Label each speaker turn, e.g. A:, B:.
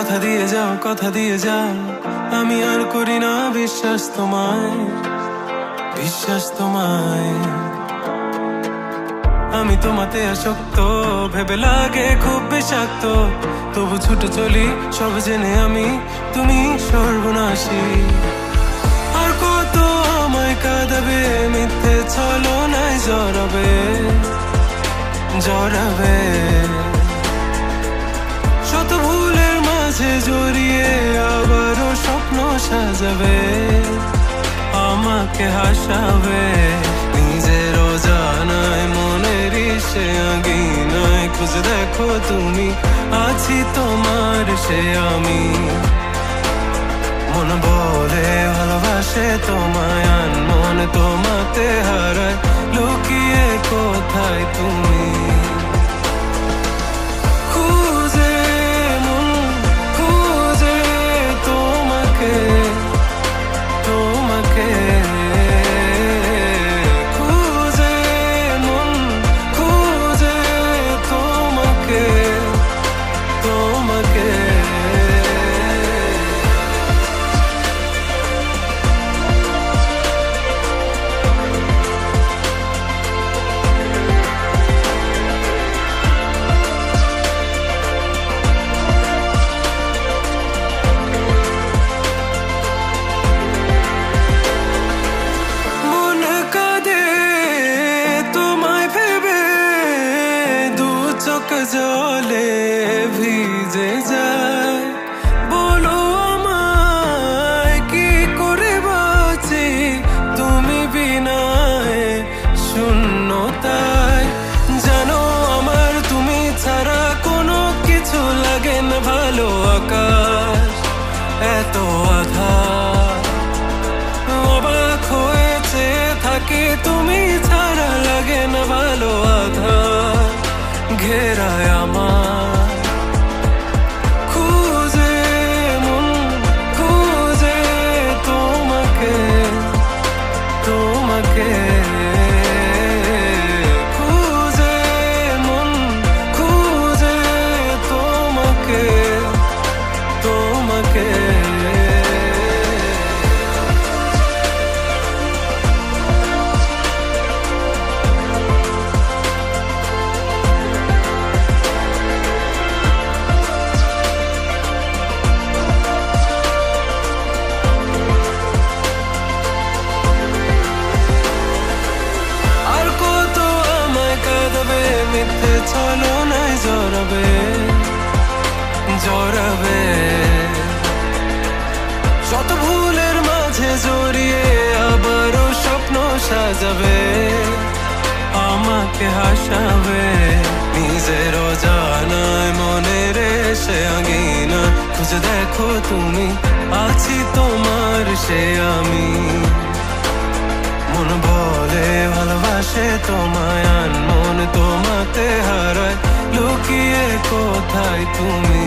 A: কথা দিয়ে যাও, আমি আর করি না বিশ্বাস তোমায়। আমি তোমাতে আসক্ত, ভেবে লাগে খুব বিষাক্ত, তবু ছুটে চলি সব জেনে আমি তুমি সর্বনাশী। আর কত আমায় কাঁদাবে, মিথ্যে ছলনায় জড়াবে। শত ভুলের মাঝে জড়িয়ে আবারও স্বপ্ন সাজাবে, আমাকে হাসাবে নিজের অজানায় মনের সে আঙিনায়। খুঁজে দেখো তুমি, আছি তোমার সে আমি। মন বলে ভালোবাসে তোমায়, মন তোমাতে হারায়, লুকিয়ে কোথায় তুমি। জলে ভিজে যায়, বলো আমায় কি করে বাঁচি তুমি বিনায় শূন্যতায়। জানো আমার তুমি ছাড়া কোনো কিছু লাগে না ভালো। আকাশ এত আধার, অবাক হয়েছে থাকি তুমি ছাড়া লাগে না ভালো। আধার ঘেরায় আমার, খুঁজে মন খুঁজে তোমাকে খুঁজে মন খুঁজে তোমাকে। মিথ্যে ছলনায় জড়াবে, শত ভুলের মাঝে জড়িয়ে আবারও স্বপ্ন সাজাবে, আমাকে হাসাবে নিজের অজানায় মনের সে আঙিনা। খুঁজে দেখো তুমি, আছি তোমার সে আমি। মন বলে ভালোবাসে তোমায়, মন তোমাতে হারায়, লুকিয়ে কোথায় তুমি।